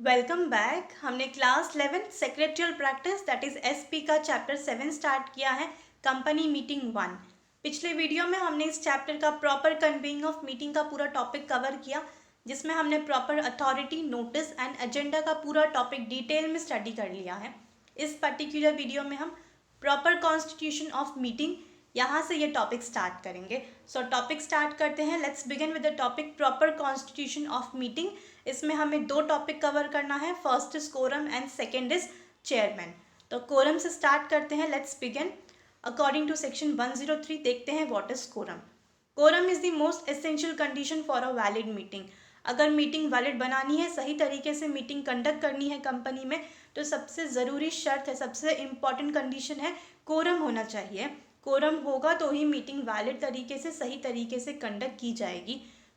Welcome back. हमने class 11 secretarial practice that is SP का chapter 7 start किया है, कंपनी मीटिंग 1। पिछले वीडियो में हमने इस चैप्टर का प्रॉपर कन्वीइंग ऑफ मीटिंग का पूरा टॉपिक कवर किया, जिसमें हमने proper authority, notice and agenda का पूरा टॉपिक डिटेल में स्टडी कर लिया है। इस पर्टिकुलर वीडियो में हम प्रॉपर कॉन्स्टिट्यूशन ऑफ मीटिंग, यहाँ से ये टॉपिक स्टार्ट करेंगे। सो टॉपिक स्टार्ट करते हैं। Let's begin with the topic proper constitution of meeting. इसमें हमें दो टॉपिक कवर करना है, first is quorum and second is chairman. तो कोरम से स्टार्ट करते हैं। Let's begin. According to section 103 देखते हैं what is quorum. Quorum is the most essential condition for a valid meeting. अगर मीटिंग वैलिड बनानी है, सही तरीके से मीटिंग कंडक्ट करनी है कंपनी में, तो सबसे ज़रूरी शर्त है, सबसे इम्पॉर्टेंट कंडीशन है, कोरम होना चाहिए। कोरम होगा तो ही मीटिंग वैलिड तरीके से, सही तरीके से कंडक्ट की जाएगी।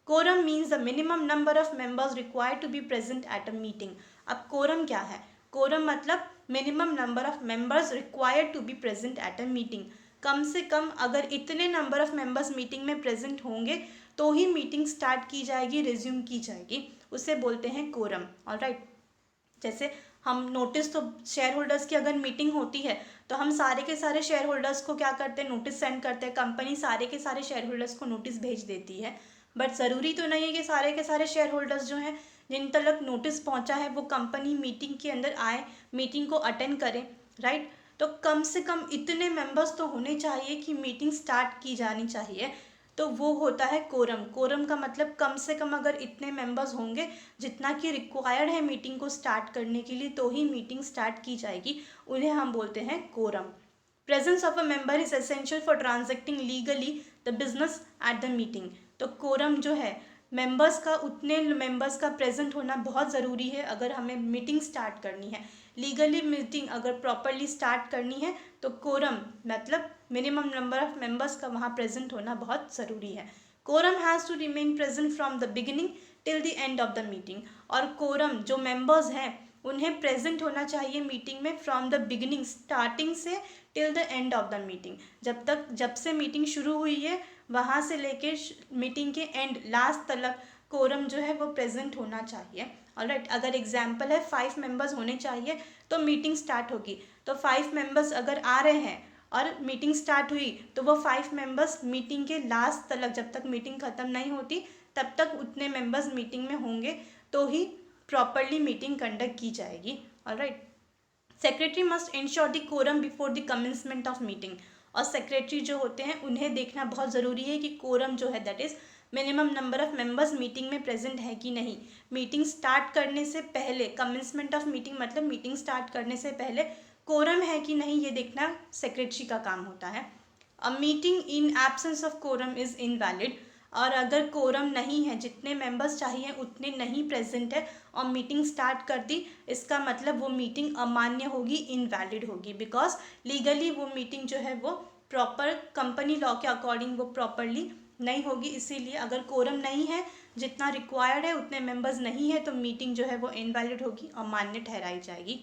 Quorum means the minimum number of members required to be present at a meeting. अब कोरम क्या है? कोरम मतलब minimum number of members required to be present at a meeting. कम से कम अगर इतने नंबर ऑफ मेंबर्स मीटिंग में प्रेजेंट होंगे तो ही मीटिंग स्टार्ट की जाएगी, रिज्यूम की जाएगी, उसे बोलते हैं कोरम। ऑलराइट। जैसे हम नोटिस, तो शेयर होल्डर्स की अगर मीटिंग होती है तो हम सारे के सारे शेयर होल्डर्स को क्या करते हैं, नोटिस सेंड करते हैं। कंपनी सारे के सारे शेयर होल्डर्स को नोटिस भेज देती है, बट ज़रूरी तो नहीं है कि सारे के सारे शेयर होल्डर्स जो हैं, जिन तक नोटिस पहुंचा है, वो कंपनी मीटिंग के अंदर आए, मीटिंग को अटेंड करें। राइट। तो कम से कम इतने मेंबर्स तो होने चाहिए कि मीटिंग स्टार्ट की जानी चाहिए, तो वो होता है कोरम। कोरम का मतलब कम से कम अगर इतने मेंबर्स होंगे जितना कि रिक्वायर्ड है मीटिंग को स्टार्ट करने के लिए, तो ही मीटिंग स्टार्ट की जाएगी, उन्हें हम बोलते हैं quorum. Presence of a member is essential for transacting legally the business at the meeting. तो कोरम जो है, मेंबर्स का, उतने मेंबर्स का प्रेजेंट होना बहुत ज़रूरी है अगर हमें मीटिंग स्टार्ट करनी है। लीगली मीटिंग अगर प्रॉपरली स्टार्ट करनी है तो कोरम मतलब मिनिमम नंबर ऑफ मेंबर्स का वहाँ प्रेजेंट होना बहुत ज़रूरी है। Quorum has to remain present from the beginning till the end of the meeting. और कोरम जो मेंबर्स हैं उन्हें प्रेजेंट होना चाहिए मीटिंग में फ्रॉम द बिगिनिंग, स्टार्टिंग से till the end of the meeting. जब से मीटिंग शुरू हुई है वहाँ से लेके मीटिंग के एंड, लास्ट तक कोरम जो है वो प्रेजेंट होना चाहिए। ऑलराइट। अगर एग्जाम्पल है 5 मेंबर्स होने चाहिए तो मीटिंग स्टार्ट होगी, तो 5 मेंबर्स अगर आ रहे हैं और मीटिंग स्टार्ट हुई तो वो 5 मेंबर्स मीटिंग के लास्ट तक, जब तक मीटिंग ख़त्म नहीं होती तब तक उतने मेंबर्स मीटिंग में होंगे, तो ही प्रॉपरली मीटिंग कंडक्ट की जाएगी। Alright. Secretary must ensure the quorum before the commencement of meeting. और सेक्रेटरी जो होते हैं उन्हें देखना बहुत ज़रूरी है कि कोरम जो है, that is minimum number of members meeting में प्रेजेंट है कि नहीं। मीटिंग स्टार्ट करने से पहले, कमेंसमेंट ऑफ मीटिंग मतलब मीटिंग स्टार्ट करने से पहले कोरम है कि नहीं, ये देखना सेक्रेटरी का काम होता है। A meeting in absence of quorum is invalid. और अगर कोरम नहीं है, जितने मेंबर्स चाहिए उतने नहीं प्रेजेंट है और मीटिंग स्टार्ट कर दी, इसका मतलब वो मीटिंग अमान्य होगी, इनवैलिड होगी, बिकॉज लीगली वो मीटिंग जो है वो प्रॉपर कंपनी लॉ के अकॉर्डिंग वो प्रॉपरली नहीं होगी। इसीलिए अगर कोरम नहीं है, जितना रिक्वायर्ड है उतने मेंबर्स नहीं है, तो मीटिंग जो है वो इनवैलिड होगी, अमान्य ठहराई जाएगी।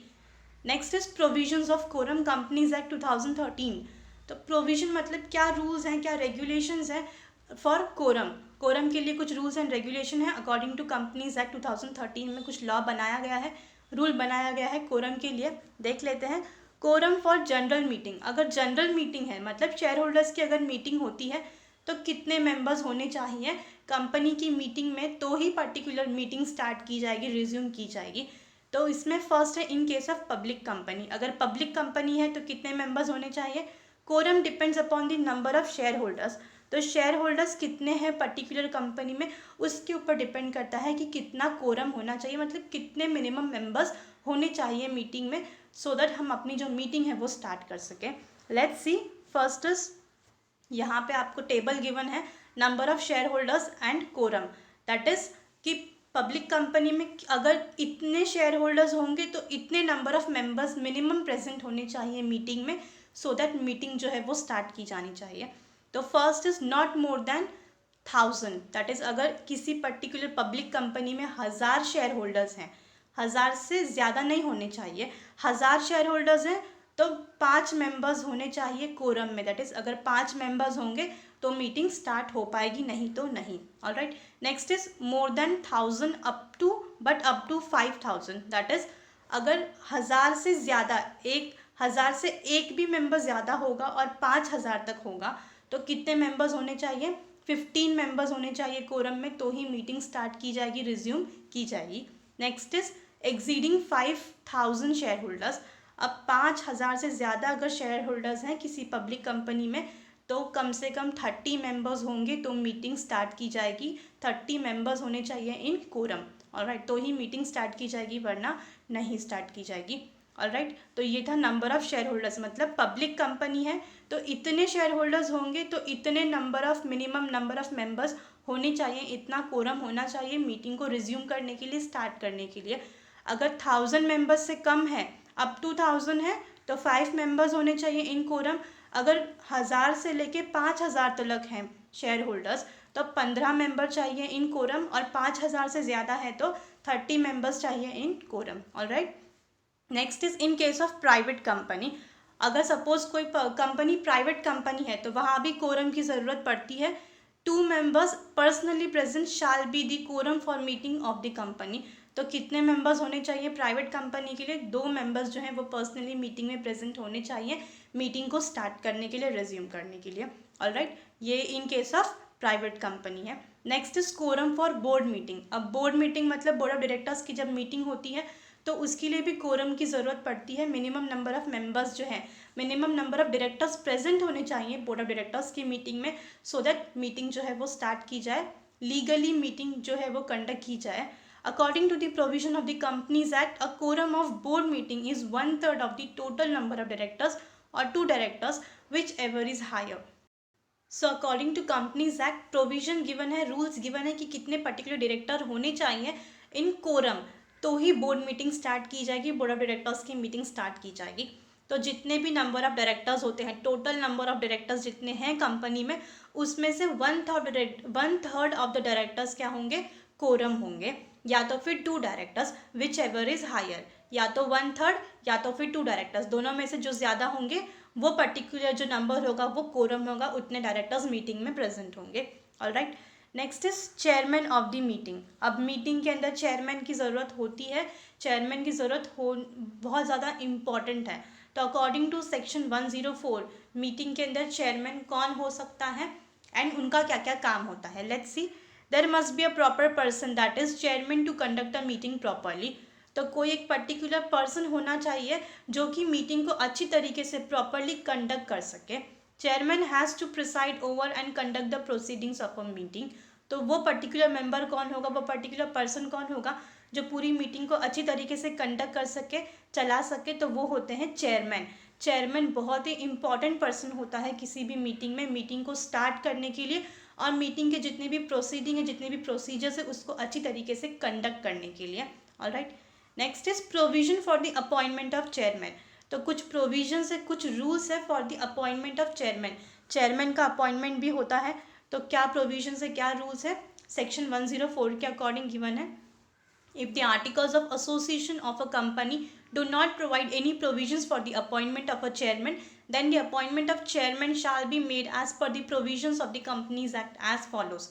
Next is provisions of quorum, companies act 2013। तो प्रोविजन मतलब क्या रूल्स हैं, क्या रेगुलेशंस हैं फॉर कोरम। कोरम के लिए कुछ रूल्स एंड रेगुलेशन है। अकॉर्डिंग टू कंपनीज एक्ट 2013 में कुछ लॉ बनाया गया है, रूल बनाया गया है कोरम के लिए। देख लेते हैं। कोरम फॉर जनरल मीटिंग, अगर जनरल मीटिंग है मतलब शेयर होल्डर्स की अगर मीटिंग होती है तो कितने मेंबर्स होने चाहिए कंपनी की मीटिंग में, तो ही पर्टिकुलर मीटिंग स्टार्ट की जाएगी, रिज्यूम की जाएगी। तो इसमें फर्स्ट है in case of public company. अगर पब्लिक कंपनी है तो कितने मेंबर्स होने चाहिए। Quorum depends upon the number of share holders. तो शेयर होल्डर्स कितने हैं पर्टिकुलर कंपनी में, उसके ऊपर डिपेंड करता है कि कितना कोरम होना चाहिए, मतलब कितने मिनिमम मेंबर्स होने चाहिए मीटिंग में, सो दैट हम अपनी जो मीटिंग है वो स्टार्ट कर सकें। Let's see. फर्स्ट इज, यहाँ पे आपको टेबल गिवन है, number of share holders and quorum. That is कि पब्लिक कंपनी में अगर इतने शेयर होल्डर्स होंगे तो इतने number of members minimum present होने चाहिए मीटिंग में, सो दैट मीटिंग जो है वो स्टार्ट की जानी चाहिए। तो first is not more than 1000। That is अगर किसी पर्टिकुलर पब्लिक कंपनी में 1000 शेयर होल्डर्स हैं, 1000 से ज़्यादा नहीं होने चाहिए। 1000 शेयर होल्डर्स हैं तो 5 मेंबर्स होने चाहिए कोरम में। दैट इज़ अगर 5 मेंबर्स होंगे तो मीटिंग स्टार्ट हो पाएगी, नहीं तो नहीं। Alright, next is more than 1000 up to 5000, that is अगर 1000 से ज़्यादा, 1000 से एक भी मेंबर ज़्यादा होगा और 5000 तक होगा तो कितने मेंबर्स होने चाहिए? 15 मेंबर्स होने चाहिए कोरम में, तो ही मीटिंग स्टार्ट की जाएगी, रिज्यूम की जाएगी। Next is exceeding 5000 share holders. अब 5000 से ज़्यादा अगर शेयर होल्डर्स हैं किसी पब्लिक कंपनी में तो कम से कम 30 मेंबर्स होंगे तो मीटिंग स्टार्ट की जाएगी। 30 मेंबर्स होने चाहिए इन कोरम, ऑलराइट, तो ही मीटिंग स्टार्ट की जाएगी, वरना नहीं स्टार्ट की जाएगी। ऑलराइट, तो ये था नंबर ऑफ़ शेयर होल्डर्स, मतलब पब्लिक कंपनी है तो इतने शेयर होल्डर्स होंगे तो इतने मिनिमम नंबर ऑफ़ मेंबर्स होने चाहिए, इतना कोरम होना चाहिए मीटिंग को रिज्यूम करने के लिए, स्टार्ट करने के लिए। अगर 1000 मेंबर्स से कम है, अप टू 1000 है, तो 5 मेंबर्स होने चाहिए इन कोरम। अगर 1000 से लेके 5000 तक हैं शेयर होल्डर्स तो 15 मेंबर चाहिए इन कोरम, और 5000 से ज़्यादा है तो 30 मेंबर्स चाहिए in quorum. All right, next is in case of private company. अगर सपोज कोई कंपनी प्राइवेट कंपनी है तो वहाँ भी कोरम की ज़रूरत पड़ती है। 2 members personally present shall be the quorum for meeting of the company. तो कितने मेंबर्स होने चाहिए प्राइवेट कंपनी के लिए? 2 मेंबर्स जो हैं वो पर्सनली मीटिंग में प्रेजेंट होने चाहिए मीटिंग को स्टार्ट करने के लिए, रिज्यूम करने के लिए। ऑलराइट, ये in case of private company है। Next is quorum for board meeting. अब बोर्ड मीटिंग मतलब बोर्ड ऑफ डायरेक्टर्स की जब मीटिंग होती है तो उसके लिए भी कोरम की ज़रूरत पड़ती है। मिनिमम नंबर ऑफ़ मेंबर्स जो है, minimum number of directors present होने चाहिए बोर्ड ऑफ डायरेक्टर्स की मीटिंग में, सो दैट मीटिंग जो है वो स्टार्ट की जाए, लीगली मीटिंग जो है वो कंडक्ट की जाए। According to the provision of the companies act, a quorum of board meeting is 1/3 of the total number of directors और 2 directors whichever is higher. So according to companies act provision given है, rules given है कि कितने particular director होने चाहिए in quorum, तो ही board meeting start की जाएगी, बोर्ड ऑफ डायरेक्टर्स की मीटिंग स्टार्ट की जाएगी। तो जितने भी नंबर ऑफ डायरेक्टर्स होते हैं, टोटल नंबर ऑफ डायरेक्टर्स जितने हैं कंपनी में, उसमें से 1/3 ऑफ द डायरेक्टर्स क्या होंगे? कोरम होंगे, या तो फिर 2 directors whichever is higher, या तो 1/3 या तो फिर 2 डायरेक्टर्स, दोनों में से जो ज़्यादा होंगे वो पर्टिकुलर जो नंबर होगा वो कोरम होगा, उतने डायरेक्टर्स मीटिंग में प्रेजेंट होंगे। Alright, next is chairman of the meeting. अब मीटिंग के अंदर चेयरमैन की ज़रूरत होती है, चेयरमैन की ज़रूरत हो बहुत ज़्यादा इम्पॉर्टेंट है। तो अकॉर्डिंग टू सेक्शन 104 मीटिंग के अंदर चेयरमैन कौन हो सकता है एंड उनका क्या क्या काम होता है। Let's see, there must be a proper person that is chairman to conduct a meeting properly. तो कोई एक पर्टिकुलर पर्सन होना चाहिए जो कि मीटिंग को अच्छी तरीके से प्रॉपरली कंडक्ट कर सके। Chairman has to preside over and conduct the proceedings of a meeting. तो वो पर्टिकुलर मेंबर कौन होगा, वो पर्टिकुलर पर्सन कौन होगा जो पूरी मीटिंग को अच्छी तरीके से कंडक्ट कर सके, चला सके, तो वो होते हैं चेयरमैन। चेयरमैन बहुत ही इंपॉर्टेंट पर्सन होता है किसी भी मीटिंग में, मीटिंग को स्टार्ट करने के लिए और मीटिंग के जितने भी प्रोसीडिंग है, जितने भी प्रोसीजर्स है, उसको अच्छी तरीके से कंडक्ट करने के लिए। Alright, next is provision for the appointment of chairman. तो कुछ प्रोविजंस है, कुछ रूल्स है for the appointment of chairman. Chairman का अपॉइंटमेंट भी होता है, तो क्या प्रोविजंस है, क्या रूल्स है? सेक्शन 104 के अकॉर्डिंग गिवन है, if the articles of association of a company do not provide any provisions for the appointment of a chairman, then the appointment of chairman shall be made as per the provisions of the companies act as follows।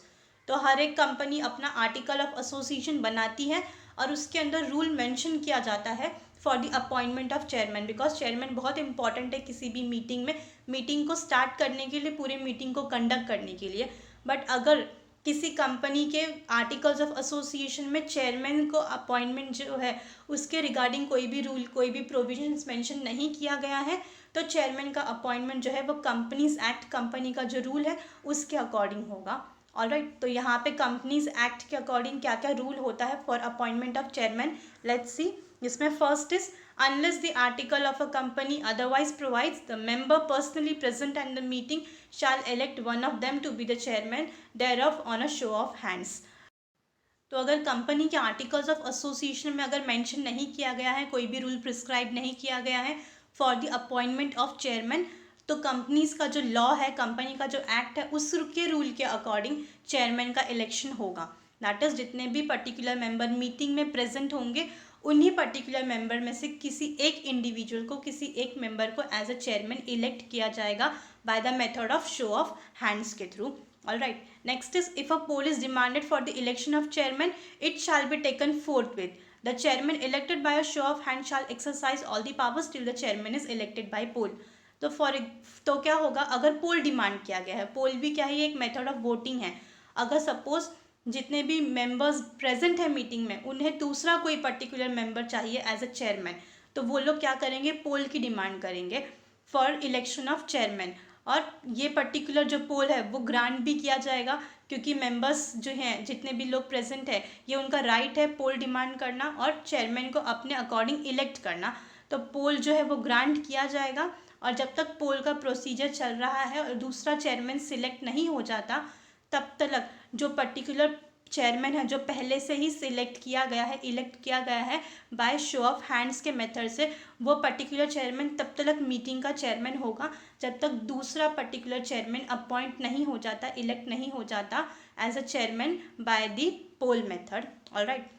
तो हर एक company अपना article of association बनाती है और उसके अंदर rule mention किया जाता है for the appointment of chairman, because chairman बहुत इंपॉर्टेंट है किसी भी मीटिंग में, मीटिंग को स्टार्ट करने के लिए, पूरे मीटिंग को कंडक्ट करने के लिए। बट अगर किसी कंपनी के आर्टिकल्स ऑफ एसोसिएशन में चेयरमैन को अपॉइंटमेंट जो है उसके रिगार्डिंग कोई भी रूल, कोई भी प्रोविजंस मेंशन नहीं किया गया है, तो चेयरमैन का अपॉइंटमेंट जो है वो कंपनीज एक्ट, कंपनी का जो रूल है उसके अकॉर्डिंग होगा। ऑलराइट, तो यहाँ पे कंपनीज एक्ट के अकॉर्डिंग क्या क्या रूल होता है for appointment of chairman, let's see. जिसमें first is, unless the article of a company otherwise provides, the member personally present at the meeting shall elect one of them to be the chairman thereof on a show of hands। तो अगर company के articles of association में अगर mention नहीं किया गया है, कोई भी रूल प्रिस्क्राइब नहीं किया गया है for the appointment of chairman, तो कंपनीज का जो लॉ है, कंपनी का जो एक्ट है, उसके रूल के अकॉर्डिंग चेयरमैन का इलेक्शन होगा। दैट इज जितने भी पर्टिकुलर मेंबर मीटिंग में प्रेजेंट होंगे उन्हीं पर्टिकुलर मेंबर में से किसी एक इंडिविजुअल को, किसी एक मेंबर को एज अ चेयरमैन इलेक्ट किया जाएगा by the method of show off hands के through. Alright, next is if a poll is demanded for the election of chairman, it shall be taken forthwith. The chairman elected by a show of hands shall exercise all the powers till the chairman is elected by poll. तो क्या होगा, अगर पोल demand किया गया है, पोल भी क्या है, एक मेथड ऑफ वोटिंग है. अगर सपोज जितने भी मेंबर्स प्रेजेंट है मीटिंग में, उन्हें दूसरा कोई पर्टिकुलर मेंबर चाहिए एज अ चेयरमैन, तो वो लोग क्या करेंगे, पोल की डिमांड करेंगे फॉर इलेक्शन ऑफ चेयरमैन. और ये पर्टिकुलर जो पोल है वो ग्रांट भी किया जाएगा, क्योंकि मेंबर्स जो हैं, जितने भी लोग प्रेजेंट है, ये उनका राइट है पोल डिमांड करना और चेयरमैन को अपने अकॉर्डिंग इलेक्ट करना. तो पोल जो है वो ग्रांट किया जाएगा, और जब तक पोल का प्रोसीजर चल रहा है और दूसरा चेयरमैन सिलेक्ट नहीं हो जाता, तब तक जो पर्टिकुलर चेयरमैन है, जो पहले से ही सिलेक्ट किया गया है, इलेक्ट किया गया है बाय शो ऑफ हैंड्स के मेथड से, वो पर्टिकुलर चेयरमैन तब तक मीटिंग का चेयरमैन होगा जब तक दूसरा पर्टिकुलर चेयरमैन अपॉइंट नहीं हो जाता, इलेक्ट नहीं हो जाता as a chairman by the poll method. Alright,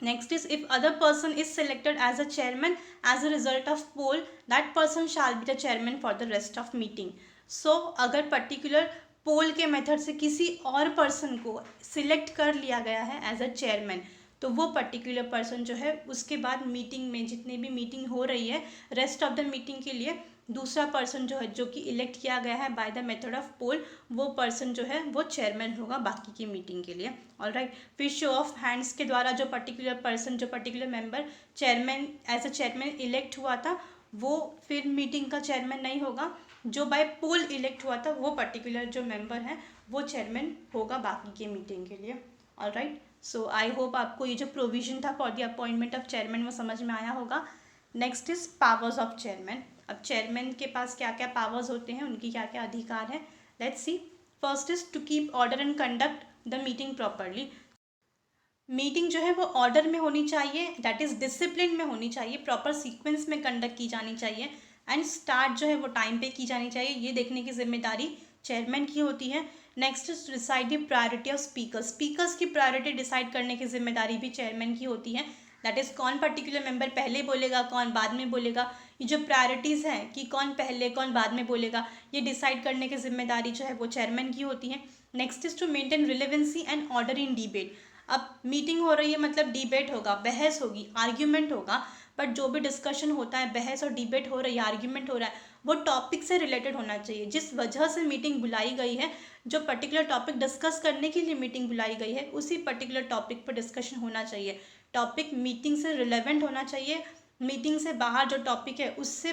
next is if other person is selected as a chairman as a result of poll, that person shall be the chairman for the rest of meeting. So अगर particular पोल के method से किसी और person को select कर लिया गया है एज अ चेयरमैन, तो वो पर्टिकुलर पर्सन जो है उसके बाद मीटिंग में, जितने भी मीटिंग हो रही है रेस्ट ऑफ द मीटिंग के लिए, दूसरा पर्सन जो है, जो कि इलेक्ट किया गया है बाय द मेथड ऑफ पोल, वो पर्सन जो है वो चेयरमैन होगा बाकी की मीटिंग के लिए. ऑलराइट, फिर शो ऑफ हैंड्स के द्वारा जो पर्टिकुलर पर्सन, जो particular member chairman as a chairman elect हुआ था, वो फिर मीटिंग का चेयरमैन नहीं होगा. जो बाय पोल इलेक्ट हुआ था, वो पर्टिकुलर जो मेंबर है वो चेयरमैन होगा बाकी के मीटिंग के लिए. ऑलराइट, सो आई होप आपको ये जो प्रोविजन था for the appointment of chairman वो समझ में आया होगा. Next is powers of chairman. अब चेयरमैन के पास क्या क्या पावर्स होते हैं, उनकी क्या क्या अधिकार है, let's see. First is to keep order and conduct the meeting properly. Meeting जो है वो ऑर्डर में होनी चाहिए, दैट इज़ डिसिप्लिन में होनी चाहिए, प्रॉपर सीक्वेंस में कंडक्ट की जानी चाहिए, एंड स्टार्ट जो है वो टाइम पे की जानी चाहिए. ये देखने की जिम्मेदारी चेयरमैन की होती है. Next is decide the priority of speakers. Speakers की प्रायोरिटी डिसाइड करने की जिम्मेदारी भी चेयरमैन की होती है. दैट इज़ कौन पर्टिकुलर मेंबर पहले बोलेगा, कौन बाद में बोलेगा. ये जो प्रायोरिटीज़ हैं कि कौन पहले कौन बाद में बोलेगा, ये डिसाइड करने की जिम्मेदारी जो है वो चेयरमैन की होती है. Next is to maintain relevancy and order in debate. अब मीटिंग हो रही है मतलब डिबेट होगा, बहस होगी, आर्ग्यूमेंट होगा, बट जो भी डिस्कशन होता है, बहस और डिबेट हो रही है, आर्ग्यूमेंट हो रहा है, वो टॉपिक से रिलेटेड होना चाहिए. जिस वजह से मीटिंग बुलाई गई है, जो पर्टिकुलर टॉपिक डिस्कस करने के लिए मीटिंग बुलाई गई है, उसी पर्टिकुलर टॉपिक पर डिस्कशन होना चाहिए. टॉपिक मीटिंग से रिलेवेंट होना चाहिए. मीटिंग से बाहर जो टॉपिक है उससे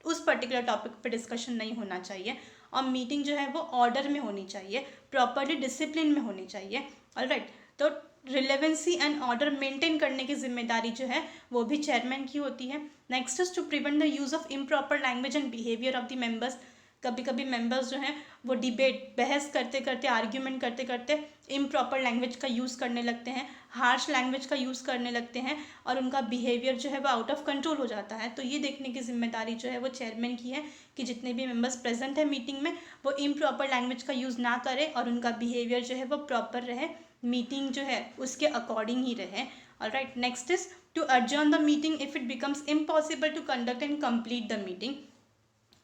उस पर्टिकुलर टॉपिक पर डिस्कशन नहीं होना चाहिए. और मीटिंग जो है वो ऑर्डर में होनी चाहिए, प्रॉपरली डिसिप्लिन में होनी चाहिए. ऑलराइट, तो रिलेवेंसी एंड ऑर्डर मेंटेन करने की जिम्मेदारी जो है वो भी चेयरमैन की होती है. Next is to prevent the use of improper language and behaviour of the members. कभी कभी मेंबर्स जो हैं वो डिबेट, बहस करते करते, आर्ग्यूमेंट करते करते इम्प्रॉपर लैंग्वेज का यूज़ करने लगते हैं, हार्श लैंग्वेज का यूज़ करने लगते हैं, और उनका बिहेवियर जो है वो आउट ऑफ कंट्रोल हो जाता है. तो ये देखने की जिम्मेदारी जो है वो चेयरमैन की है कि जितने भी मेंबर्स प्रेजेंट हैं मीटिंग में, वो इम्प्रॉपर लैंग्वेज का यूज़ ना करें और उनका बिहेवियर जो है वो प्रॉपर रहे, मीटिंग जो है उसके अकॉर्डिंग ही रहे. Alright, next is to adjourn the meeting if it becomes impossible to conduct and complete the meeting.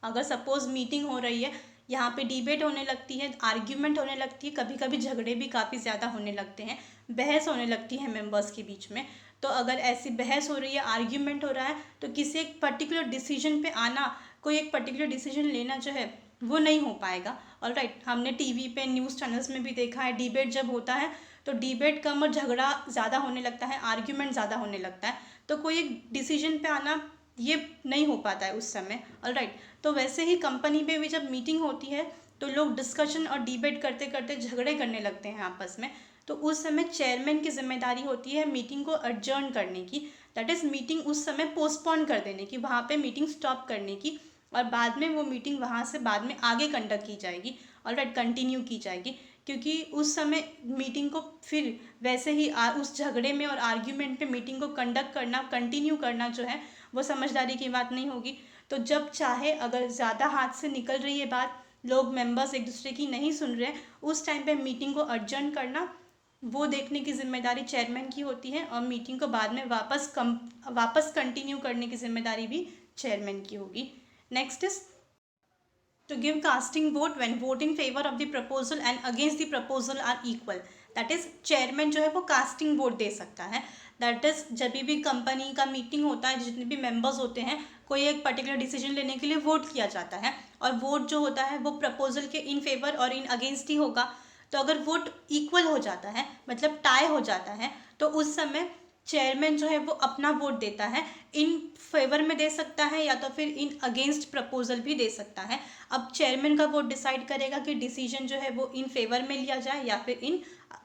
अगर सपोज मीटिंग हो रही है, यहाँ पे डिबेट होने लगती है, आर्ग्यूमेंट होने लगती है, कभी कभी झगड़े भी काफ़ी ज़्यादा होने लगते हैं, बहस होने लगती है मेंबर्स के बीच में. तो अगर ऐसी बहस हो रही है, आर्ग्यूमेंट हो रहा है, तो किसी एक पर्टिकुलर डिसीजन पे आना, कोई एक पर्टिकुलर डिसीजन लेना जो है वो नहीं हो पाएगा. ऑलराइट, हमने टीवी पे, न्यूज़ चैनल्स में भी देखा है, डिबेट जब होता है तो डिबेट कम और झगड़ा ज़्यादा होने लगता है, आर्ग्यूमेंट ज़्यादा होने लगता है, तो कोई एक डिसीजन पे आना ये नहीं हो पाता है उस समय. ऑलराइट, तो वैसे ही कंपनी में भी जब मीटिंग होती है तो लोग डिस्कशन और डिबेट करते करते झगड़े करने लगते हैं आपस में. तो उस समय चेयरमैन की जिम्मेदारी होती है मीटिंग को एडजर्न करने की, दैट इज़ मीटिंग उस समय पोस्टपोन कर देने की, वहाँ पे मीटिंग स्टॉप करने की, और बाद में वो मीटिंग वहाँ से बाद में आगे कंडक्ट की जाएगी. ऑलराइट, कंटिन्यू की जाएगी, क्योंकि उस समय मीटिंग को फिर वैसे ही उस झगड़े में और आर्ग्यूमेंट पे मीटिंग को कंडक्ट करना, कंटिन्यू करना जो है वो समझदारी की बात नहीं होगी. तो जब चाहे, अगर ज़्यादा हाथ से निकल रही है बात, लोग मेंबर्स एक दूसरे की नहीं सुन रहे हैं, उस टाइम पे मीटिंग को एडजर्न करना वो देखने की जिम्मेदारी चेयरमैन की होती है और मीटिंग को बाद में वापस कंटिन्यू करने की जिम्मेदारी भी चेयरमैन की होगी। Next is to give casting vote when vote in favor of the proposal and against the proposal are equal, that is chairman जो है वो casting vote दे सकता है। that is जब भी कंपनी का मीटिंग होता है, जितने भी मेंबर्स होते हैं, कोई एक पर्टिकुलर डिसीजन लेने के लिए वोट किया जाता है और वोट जो होता है वो प्रपोजल के इन फेवर और इन अगेंस्ट ही होगा। तो अगर वोट इक्वल हो जाता है, मतलब टाई हो जाता है, तो उस समय चेयरमैन जो है वो अपना वोट देता है, इन फेवर में दे सकता है या तो फिर इन अगेंस्ट प्रपोजल भी दे सकता है। अब चेयरमैन का वोट डिसाइड करेगा कि डिसीजन जो है वो इन फेवर में लिया जाए या फिर इन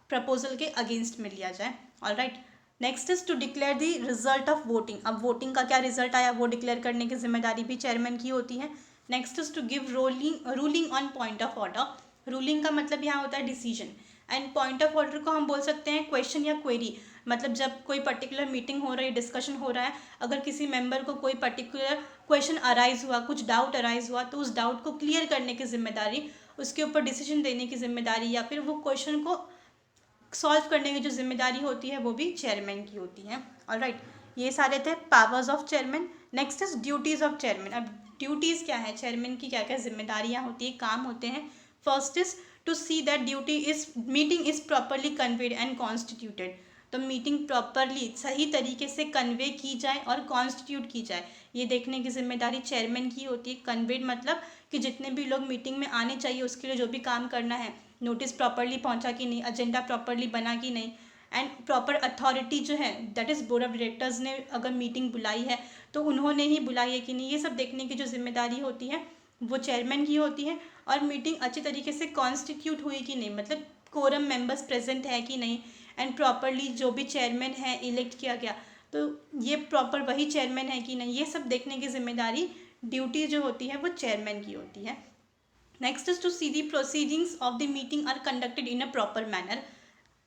प्रपोजल के अगेंस्ट में लिया जाए। Alright, next is to declare the result of voting. अब वोटिंग का क्या रिजल्ट आया वो डिक्लेयर करने की जिम्मेदारी भी चेयरमैन की होती है। Next is to give ruling on point of order. Ruling का मतलब यहाँ होता है decision, and point of order को हम बोल सकते हैं क्वेश्चन या क्वेरी। मतलब जब कोई पर्टिकुलर मीटिंग हो रही है, डिस्कशन हो रहा है, अगर किसी मेंबर को कोई पर्टिकुलर क्वेश्चन अराइज हुआ, कुछ डाउट अराइज हुआ, तो उस डाउट को क्लियर करने की जिम्मेदारी, उसके ऊपर डिसीजन देने की जिम्मेदारी या फिर वो क्वेश्चन को सॉल्व करने की जो जिम्मेदारी होती है वो भी चेयरमैन की होती है। ऑलराइट, ये सारे थे powers of chairman. Next is duties of chairman. अब ड्यूटीज क्या है, चेयरमैन की क्या क्या जिम्मेदारियां होती है, काम होते हैं। First is to see that meeting is properly convened and constituted. तो मीटिंग प्रॉपरली सही तरीके से कन्वे की जाए और कॉन्स्टिट्यूट की जाए, ये देखने की जिम्मेदारी चेयरमैन की होती है। कन्वेड मतलब कि जितने भी लोग मीटिंग में आने चाहिए उसके लिए जो भी काम करना है, नोटिस प्रॉपरली पहुंचा कि नहीं, एजेंडा प्रॉपरली बना कि नहीं, एंड प्रॉपर अथॉरिटी जो है, that is board of directors ने अगर मीटिंग बुलाई है तो उन्होंने ही बुलाई है कि नहीं, ये सब देखने की जो जिम्मेदारी होती है वो चेयरमैन की होती है। और मीटिंग अच्छी तरीके से कॉन्स्टिट्यूट हुई कि नहीं, मतलब कोरम मेंबर्स प्रेजेंट है कि नहीं, एंड प्रॉपरली जो भी चेयरमैन है इलेक्ट किया गया तो ये प्रॉपर वही चेयरमैन है कि नहीं, ये सब देखने की जिम्मेदारी, ड्यूटी जो होती है वो चेयरमैन की होती है। Next is to see the proceedings of the meeting are conducted in a proper manner.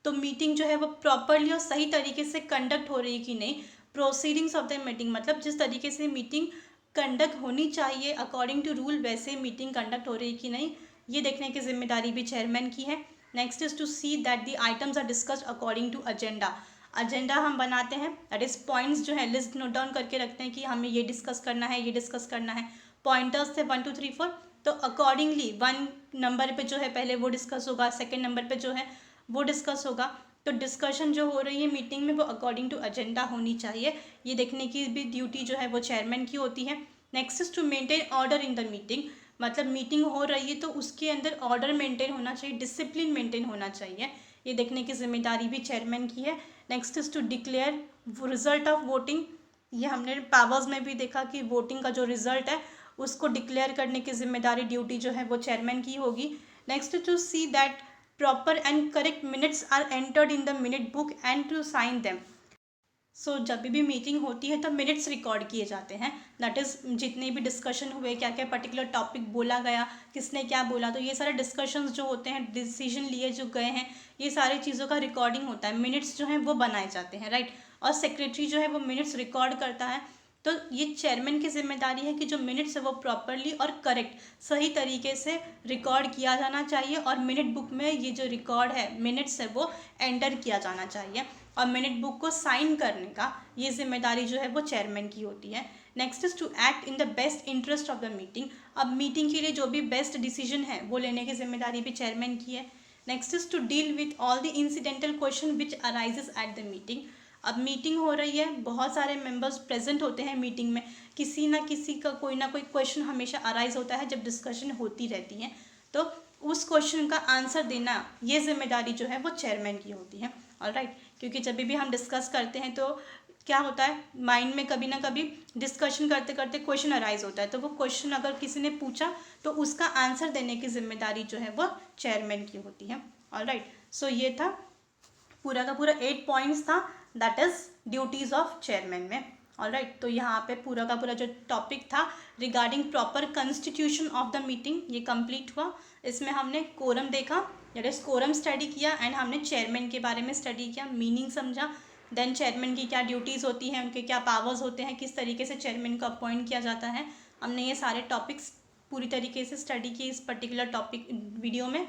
तो मीटिंग जो है वो प्रॉपरली और सही तरीके से कंडक्ट हो रही है कि नहीं। प्रोसीडिंग्स ऑफ द मीटिंग मतलब जिस तरीके से मीटिंग कंडक्ट होनी चाहिए अकॉर्डिंग टू रूल, वैसे मीटिंग कंडक्ट हो रही है कि नहीं, ये देखने की जिम्मेदारी भी चेयरमैन की है। Next is to see that the items are discussed according to agenda. Agenda हम बनाते हैं, दैट इज पॉइंट्स जो है लिस्ट नोट डाउन करके रखते हैं कि हमें ये डिस्कस करना है, ये डिस्कस करना है। पॉइंटर्स थे 1 2 3 4, तो अकॉर्डिंगली 1 नंबर पे जो है पहले वो डिस्कस होगा, सेकेंड नंबर पे जो है वो डिस्कस होगा। तो डिस्कशन जो हो रही है मीटिंग में वो अकॉर्डिंग टू एजेंडा होनी चाहिए, ये देखने की भी ड्यूटी जो है वो चेयरमैन की होती है। Next is to maintain order in the meeting. मतलब मीटिंग हो रही है तो उसके अंदर ऑर्डर मेंटेन होना चाहिए, डिसिप्लिन मेंटेन होना चाहिए, ये देखने की जिम्मेदारी भी चेयरमैन की है। Next is to declare result of voting. ये हमने पावर्स में भी देखा कि वोटिंग का जो रिजल्ट है उसको डिक्लेयर करने की जिम्मेदारी, ड्यूटी जो है वो चेयरमैन की होगी। Next to see that proper and correct minutes are entered in the minute book and to sign them. So जब भी मीटिंग होती है तो मिनट्स रिकॉर्ड किए जाते हैं, दैट इज़ जितने भी डिस्कशन हुए, क्या क्या पर्टिकुलर टॉपिक बोला गया, किसने क्या बोला, तो ये सारे डिस्कशंस जो होते हैं, डिसीजन लिए जो गए हैं, ये सारी चीज़ों का रिकॉर्डिंग होता है, मिनट्स जो हैं वो बनाए जाते हैं, राइट। और सेक्रेटरी जो है वो मिनट्स रिकॉर्ड करता है। तो ये चेयरमैन की जिम्मेदारी है कि जो मिनट्स है वो प्रॉपरली और करेक्ट सही तरीके से रिकॉर्ड किया जाना चाहिए और मिनट बुक में ये जो रिकॉर्ड है मिनट्स है वो एंटर किया जाना चाहिए, और मिनट बुक को साइन करने का ये जिम्मेदारी जो है वो चेयरमैन की होती है। Next is to act in the best interest of the meeting. अब मीटिंग के लिए जो भी बेस्ट डिसीजन है वो लेने की जिम्मेदारी भी चेयरमैन की है। Next is to deal with all the incidental question which arises at the meeting. अब मीटिंग हो रही है, बहुत सारे मेंबर्स प्रेजेंट होते हैं मीटिंग में, किसी ना किसी का कोई ना कोई क्वेश्चन हमेशा अराइज होता है जब डिस्कशन होती रहती है, तो उस क्वेश्चन का आंसर देना ये जिम्मेदारी जो है वो चेयरमैन की होती है। ऑलराइट, क्योंकि जब भी हम डिस्कस करते हैं तो क्या होता है, माइंड में कभी ना कभी डिस्कशन करते करते क्वेश्चन अराइज होता है, तो वो क्वेश्चन अगर किसी ने पूछा तो उसका आंसर देने की जिम्मेदारी जो है वो चेयरमैन की होती है। ऑलराइट, सो ये था पूरा का पूरा 8 पॉइंट्स था, that is duties of chairman में। ऑलराइट, तो यहाँ पे पूरा का पूरा जो टॉपिक था regarding proper constitution of the meeting ये कंप्लीट हुआ। इसमें हमने कोरम देखा, दैट इज कोरम स्टडी किया, एंड हमने चेयरमैन के बारे में स्टडी किया, मीनिंग समझा, देन चेयरमैन की क्या ड्यूटीज़ होती हैं, उनके क्या पावर्स होते हैं, किस तरीके से चेयरमैन को अपॉइंट किया जाता है। हमने ये सारे टॉपिक्स पूरी तरीके से स्टडी किए इस पर्टिकुलर टॉपिक वीडियो में।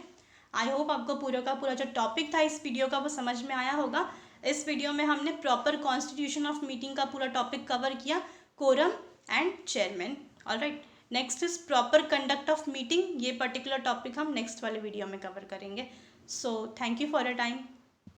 आई होप आपको पूरा का पूरा जो टॉपिक था इस वीडियो का वो समझ में आया होगा। इस वीडियो में हमने प्रॉपर कॉन्स्टिट्यूशन ऑफ मीटिंग का पूरा टॉपिक कवर किया, quorum and chairman. Alright, next is proper conduct of meeting. ये पर्टिकुलर टॉपिक हम नेक्स्ट वाले वीडियो में कवर करेंगे। So thank you for your time.